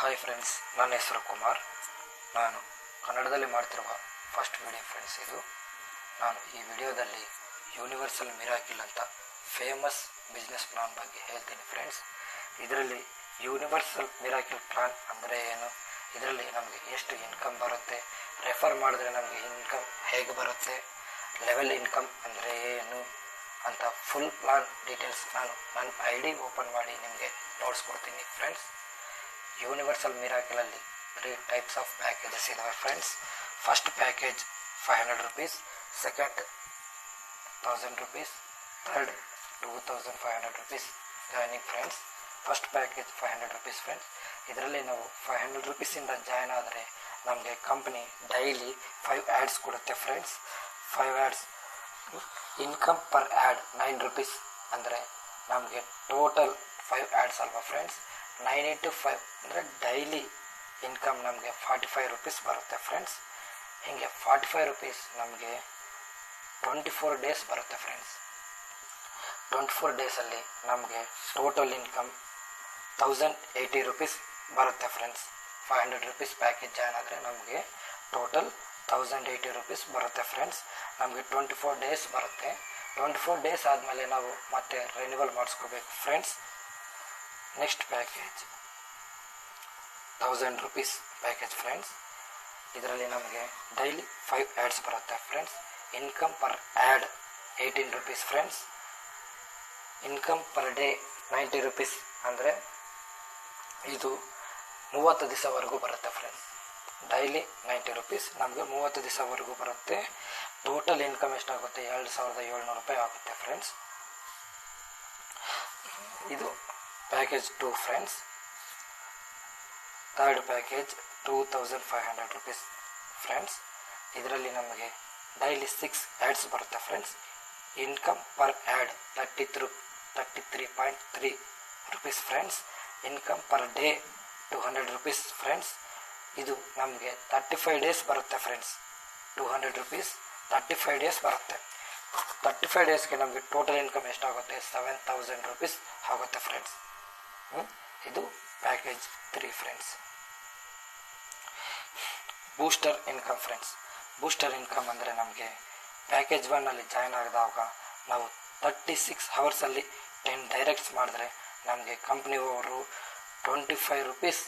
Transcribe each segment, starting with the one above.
Hi friends, ನನ್ನ ಹೆಸರು ಕುಮಾರ್. ನಾನು ಕನ್ನಡದಲ್ಲಿ ಮಾಡ್ತಿರುವ ಫಸ್ಟ್ ವಿಡಿಯೋ ಫ್ರೆಂಡ್ಸ್ ಇದು. ನಾನು ಈ ವಿಡಿಯೋದಲ್ಲಿ ಯೂನಿವರ್ಸಲ್ ಮಿರಾಕಿಲ್ ಅಂತ ಫೇಮಸ್ ಬಿಸ್ನೆಸ್ ಪ್ಲಾನ್ ಬಗ್ಗೆ ಹೇಳ್ತೀನಿ ಫ್ರೆಂಡ್ಸ್. ಇದರಲ್ಲಿ ಯೂನಿವರ್ಸಲ್ ಮಿರಾಕಿಲ್ ಪ್ಲಾನ್ ಅಂದರೆ ಏನು, ಇದರಲ್ಲಿ ನಮಗೆ ಎಷ್ಟು ಇನ್ಕಮ್ ಬರುತ್ತೆ, ರೆಫರ್ ಮಾಡಿದ್ರೆ ನಮಗೆ ಇನ್ಕಮ್ ಹೇಗೆ ಬರುತ್ತೆ, ಲೆವೆಲ್ ಇನ್ಕಮ್ ಅಂದರೆ ಏನು ಅಂತ ಫುಲ್ ಪ್ಲಾನ್ ಡೀಟೇಲ್ಸ್ ನಾನು ನನ್ನ ID ಓಪನ್ ಮಾಡಿ ನಿಮಗೆ ನೋಡಿಸ್ಕೊಡ್ತೀನಿ ಫ್ರೆಂಡ್ಸ್. ಯೂನಿವರ್ಸಲ್ ಮಿರಾಕಿಲಲ್ಲಿ 3 ಟೈಪ್ಸ್ ಆಫ್ ಪ್ಯಾಕೇಜಸ್ ಇದಾವೆ friends. First package 500 rupees, second 1000 rupees, third 2500 rupees joining friends. First package 500 rupees friends. ಇದರಲ್ಲಿ ನಾವು 500 rupeesiಂದ ಜಾಯ್ನ್ ಆದರೆ ನಮಗೆ ಕಂಪ್ನಿ ಡೈಲಿ 5 ads ಕೊಡುತ್ತೆ friends. 5 ads income per ad 9 rupees ಅಂದರೆ ನಮಗೆ ಟೋಟಲ್ 5 ads ಅಲ್ವಾ ಫ್ರೆಂಡ್ಸ್. 9 into 5 ಅಂದರೆ ಡೈಲಿ ಇನ್ಕಮ್ ನಮಗೆ 45 rupees ಬರುತ್ತೆ ಫ್ರೆಂಡ್ಸ್. ಹೀಗೆ 45 rupees ನಮಗೆ 24 days ಬರುತ್ತೆ ಫ್ರೆಂಡ್ಸ್. 24 ಡೇಸಲ್ಲಿ ನಮಗೆ ಟೋಟಲ್ ಇನ್ಕಮ್ 1080 rupees ಬರುತ್ತೆ ಫ್ರೆಂಡ್ಸ್. 500 rupees ಪ್ಯಾಕೇಜ್ ಜಾಯ್ನ್ ಆದರೆ ನಮಗೆ ಟೋಟಲ್ 1080 rupees ಬರುತ್ತೆ ಫ್ರೆಂಡ್ಸ್. ನಮಗೆ 24 days ಬರುತ್ತೆ. 24 days ಆದಮೇಲೆ ನಾವು ಮತ್ತೆ ರಿನ್ಯೂವಲ್ ಮಾಡಿಸ್ಕೋಬೇಕು friends. Next package 1000 rupees package friends. ಇದರಲ್ಲಿ ನಮಗೆ ಡೈಲಿ 5 ads ಬರುತ್ತೆ friends. Income per ad 18 rupees friends. Income per day 90 rupees ಅಂದರೆ ಇದು 30 ದಿವಸವರೆಗೂ ಬರುತ್ತೆ ಫ್ರೆಂಡ್ಸ್. ಡೈಲಿ 90 rupees ನಮಗೆ 30 ದಿವಸವರೆಗೂ ಬರುತ್ತೆ. ಟೋಟಲ್ ಇನ್ಕಮ್ ಎಷ್ಟಾಗುತ್ತೆ, 2700 ರೂಪಾಯಿ ಆಗುತ್ತೆ ಫ್ರೆಂಡ್ಸ್. ಇದು package 2 friends. Third package 2500 rupees friends. ಇದರಲ್ಲಿ ನಮಗೆ ಡೈಲಿ 6 ads ಬರುತ್ತೆ friends. Income per add 33.3 rupees friends. Income per day 200 rupees friends. ಇದು ನಮಗೆ 35 days ಬರುತ್ತೆ ಫ್ರೆಂಡ್ಸ್. 200 rupees 35 days ಬರುತ್ತೆ. 35 ಡೇಸ್ಗೆ ನಮಗೆ ಟೋಟಲ್ ಇನ್ಕಮ್ ಎಷ್ಟಾಗುತ್ತೆ, 7000 rupees ಆಗುತ್ತೆ ಫ್ರೆಂಡ್ಸ್. ಇದು package 3 friends. Booster income friends. Booster income ಅಂದರೆ ನಮಗೆ ಪ್ಯಾಕೇಜ್ 1 ಜಾಯ್ನ್ ಆಗಿದಾಗ ನಾವು 36 hours 10 ಡೈರೆಕ್ಟ್ಸ್ ಮಾಡಿದ್ರೆ ನಮಗೆ ಕಂಪ್ನಿಯವರು 25 rupees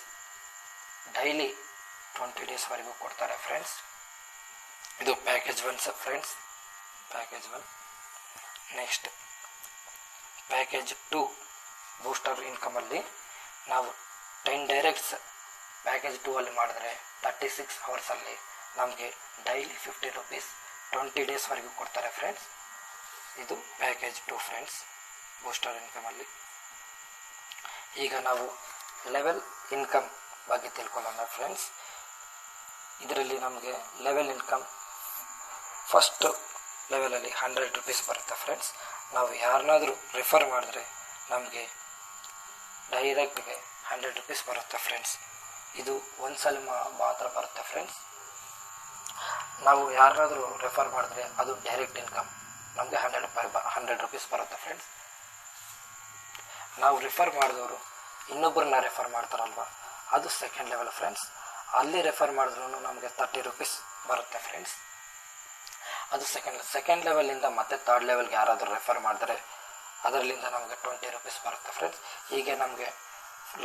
ಡೈಲಿ 20 ಡೇಸ್ವರೆಗೂ ಕೊಡ್ತಾರೆ ಫ್ರೆಂಡ್ಸ್. ಇದು package 1 friends. Package 1. Next package 2 booster ಇನ್ಕಮಲ್ಲಿ ನಾವು 10 ಡೈರೆಕ್ಟ್ಸ್ ಪ್ಯಾಕೇಜ್ 2 ಮಾಡಿದ್ರೆ 36 hours ನಮಗೆ ಡೈಲಿ 50 rupees 20 ಡೇಸ್ವರೆಗೂ ಕೊಡ್ತಾರೆ ಫ್ರೆಂಡ್ಸ್. ಇದು ಪ್ಯಾಕೇಜ್ 2 ಫ್ರೆಂಡ್ಸ್ ಬೂಸ್ಟರ್ ಇನ್ಕಮಲ್ಲಿ. ಈಗ ನಾವು ಲೆವೆಲ್ ಇನ್ಕಮ್ ಬಗ್ಗೆ ತಿಳ್ಕೊಳ್ಳೋಣ ಫ್ರೆಂಡ್ಸ್. ಇದರಲ್ಲಿ ನಮಗೆ ಲೆವೆಲ್ ಇನ್ಕಮ್ ಫಸ್ಟ್ ಲೆವೆಲಲ್ಲಿ 100 rupees ಬರುತ್ತೆ ಫ್ರೆಂಡ್ಸ್. ನಾವು ಯಾರನ್ನಾದರೂ ರೆಫರ್ ಮಾಡಿದ್ರೆ ನಮಗೆ ಡೈರೆಕ್ಟ್ಗೆ 100 rupees ಬರುತ್ತೆ ಫ್ರೆಂಡ್ಸ್. ಇದು ಒಂದು ಸಲ ಮಾತ್ರ ಬರುತ್ತೆ ಫ್ರೆಂಡ್ಸ್. ನಾವು ಯಾರನ್ನಾದರೂ ರೆಫರ್ ಮಾಡಿದ್ರೆ ಅದು ಡೈರೆಕ್ಟ್ ಇನ್ಕಮ್ ನಮಗೆ 100 rupees ಬರುತ್ತೆ ಫ್ರೆಂಡ್ಸ್. ನಾವು ರೆಫರ್ ಮಾಡಿದವರು ಇನ್ನೊಬ್ಬರನ್ನ ರೆಫರ್ ಮಾಡ್ತಾರಲ್ವ, ಅದು ಸೆಕೆಂಡ್ ಲೆವೆಲ್ ಫ್ರೆಂಡ್ಸ್. ಅಲ್ಲಿ ರೆಫರ್ ಮಾಡಿದ್ರೂ ನಮಗೆ 30 rupees ಬರುತ್ತೆ ಫ್ರೆಂಡ್ಸ್. ಅದು ಸೆಕೆಂಡ್ ಲೆವೆಲಿಂದ ಮತ್ತೆ ಥರ್ಡ್ ಲೆವೆಲ್ಗೆ ಯಾರಾದರೂ ರೆಫರ್ ಮಾಡಿದ್ರೆ ಅದರಲ್ಲಿಂದ ನಮಗೆ 20 rupees ಬರುತ್ತೆ ಫ್ರೆಂಡ್ಸ್. ಹೀಗೆ ನಮಗೆ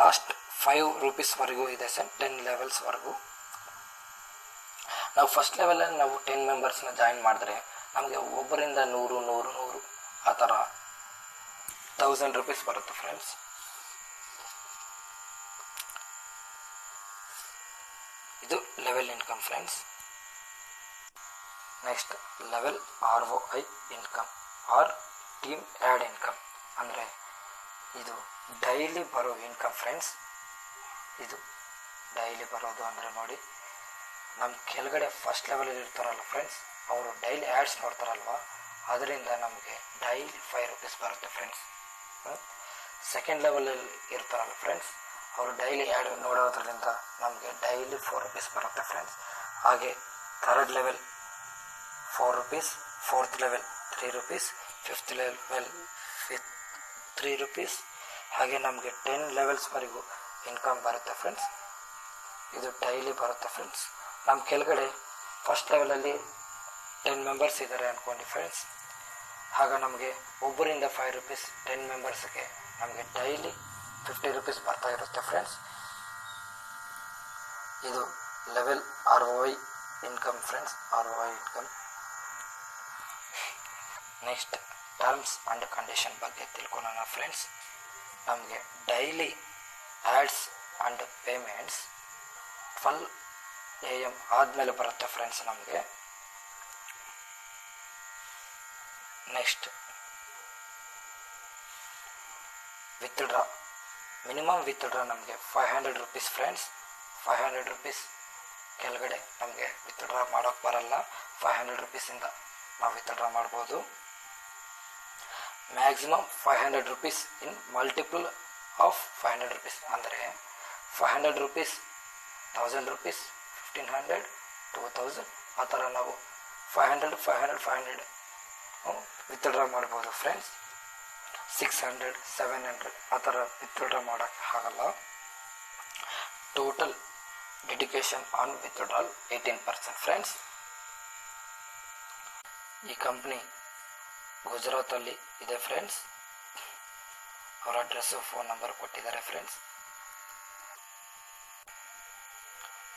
ಲಾಸ್ಟ್ 5 rupeesವರೆಗೂ ಇದೆ ಸರ್, 10 levelsವರೆಗೂ. ನಾವು ಫಸ್ಟ್ ಲೆವೆಲಲ್ಲಿ ನಾವು 10 ಮೆಂಬರ್ಸ್ನ ಜಾಯಿನ್ ಮಾಡಿದ್ರೆ ನಮಗೆ ಒಬ್ಬರಿಂದ 100 ಆ ಥರ 1000 rupees ಬರುತ್ತೆ ಫ್ರೆಂಡ್ಸ್. ಇದು level income friends. Next level ROI income or team add income ಅಂದರೆ ಇದು ಡೈಲಿ ಬರೋ ಇನ್ಕಮ್ ಫ್ರೆಂಡ್ಸ್. ಇದು ಡೈಲಿ ಬರೋದು ಅಂದರೆ ನೋಡಿ, ನಮ್ಮ ಕೆಳಗಡೆ ಫಸ್ಟ್ ಲೆವೆಲಲ್ಲಿ ಇರ್ತಾರಲ್ಲ ಫ್ರೆಂಡ್ಸ್, ಅವರು ಡೈಲಿ ಆ್ಯಡ್ಸ್ ನೋಡ್ತಾರಲ್ವ, ಅದರಿಂದ ನಮಗೆ ಡೈಲಿ 5 rupees ಬರುತ್ತೆ ಫ್ರೆಂಡ್ಸ್. ಸೆಕೆಂಡ್ ಲೆವೆಲಲ್ಲಿ ಇರ್ತಾರಲ್ಲ ಫ್ರೆಂಡ್ಸ್, ಅವರು ಡೈಲಿ ಆ್ಯಡ್ ನೋಡೋದ್ರಿಂದ ನಮಗೆ ಡೈಲಿ 4 rupees ಬರುತ್ತೆ ಫ್ರೆಂಡ್ಸ್. ಹಾಗೆ third level 4 rupees, fourth level 3 rupees, fifth level 3 rupees. ಹಾಗೆ ನಮಗೆ 10 ಲೆವೆಲ್ಸ್ವರೆಗೂ ಇನ್ಕಮ್ ಬರುತ್ತೆ ಫ್ರೆಂಡ್ಸ್. ಇದು ಡೈಲಿ ಬರುತ್ತೆ ಫ್ರೆಂಡ್ಸ್. ನಮ್ಮ ಕೆಳಗಡೆ ಫಸ್ಟ್ ಲೆವೆಲಲ್ಲಿ 10 ಮೆಂಬರ್ಸ್ ಇದ್ದಾರೆ ಅಂದ್ಕೊಂಡು ಫ್ರೆಂಡ್ಸ್. ಆಗ ನಮಗೆ ಒಬ್ಬರಿಂದ 5 ರೂಪೀಸ್ 10 ಮೆಂಬರ್ಸ್ಗೆ ನಮಗೆ ಡೈಲಿ 50 ರೂಪೀಸ್ ಬರ್ತಾ ಇರುತ್ತೆ ಫ್ರೆಂಡ್ಸ್. ಇದು level ROI income friends, ROI income. Next terms and condition ಬಗ್ಗೆ ತಿಳ್ಕೊಳ್ಳೋಣ ಫ್ರೆಂಡ್ಸ್. ನಮಗೆ daily ads and payments 12 AM ಆದಮೇಲೆ ಬರುತ್ತೆ ಫ್ರೆಂಡ್ಸ್ ನಮಗೆ. ನೆಕ್ಸ್ಟ್ ವಿತ್ಡ್ರಾ, ಮಿನಿಮಮ್ ವಿತ್ಡ್ರಾ ನಮಗೆ 500 ರೂಪೀಸ್ ಫ್ರೆಂಡ್ಸ್. 500 ರೂಪೀಸ್ ಕೆಳಗಡೆ ನಮಗೆ ವಿತ್ಡ್ರಾ ಮಾಡೋಕ್ಕೆ ಬರಲ್ಲ. 500 ರೂಪೀಸಿಂದ ನಾವು ವಿತ್ಡ್ರಾ ಮಾಡ್ಬೋದು. Maximum 500 rupees in multiple of 500 rupees, ಅಂದರೆ 500 ರೂಪೀಸ್ 1000 ರೂಪೀಸ್ 1500 2000 ಆ ಥರ ನಾವು 500 ವಿತ್ಡ್ರಾ ಮಾಡ್ಬೋದು ಫ್ರೆಂಡ್ಸ್. 600 700 ಆ ಥರ ವಿತ್ಡ್ರಾ ಮಾಡೋಕ್ಕೆ ಆಗಲ್ಲ. Total dedication on withdrawal 18% friends. ಈ ಕಂಪ್ನಿ ಗುಜರಾತಲ್ಲಿ ಇದೆ ಫ್ರೆಂಡ್ಸ್. ಅವರ ಅಡ್ರೆಸ್ಸು ಫೋನ್ ನಂಬರ್ ಕೊಟ್ಟಿದ್ದಾರೆ ಫ್ರೆಂಡ್ಸ್.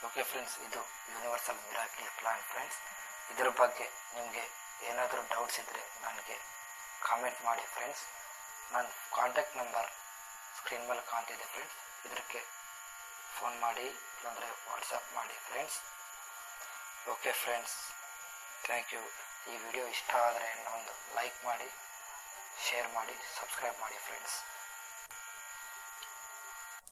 ಓಕೆ ಫ್ರೆಂಡ್ಸ್, ಇದು ಯೂನಿವರ್ಸಲ್ ಮಿರಾಕಲ್ ಪ್ಲಾನ್ ಫ್ರೆಂಡ್ಸ್. ಇದರ ಬಗ್ಗೆ ನಿಮಗೆ ಏನಾದರೂ ಡೌಟ್ಸ್ ಇದ್ದರೆ ನನಗೆ ಕಾಮೆಂಟ್ ಮಾಡಿ ಫ್ರೆಂಡ್ಸ್. ನನ್ನ ಕಾಂಟ್ಯಾಕ್ಟ್ ನಂಬರ್ ಸ್ಕ್ರೀನ್ ಮೇಲೆ ಕಾಣ್ತಿದೆ ಫ್ರೆಂಡ್ಸ್. ಇದಕ್ಕೆ ಫೋನ್ ಮಾಡಿ ಇಲ್ಲಾಂದರೆ ವಾಟ್ಸಪ್ ಮಾಡಿ friends. Okay friends, thank you. ಈ ವಿಡಿಯೋ ಇಷ್ಟ ಆದರೆ ಒಂದು ಲೈಕ್ ಮಾಡಿ, ಶೇರ್ ಮಾಡಿ, ಸಬ್ಸ್ಕ್ರೈಬ್ ಮಾಡಿ ಫ್ರೆಂಡ್ಸ್.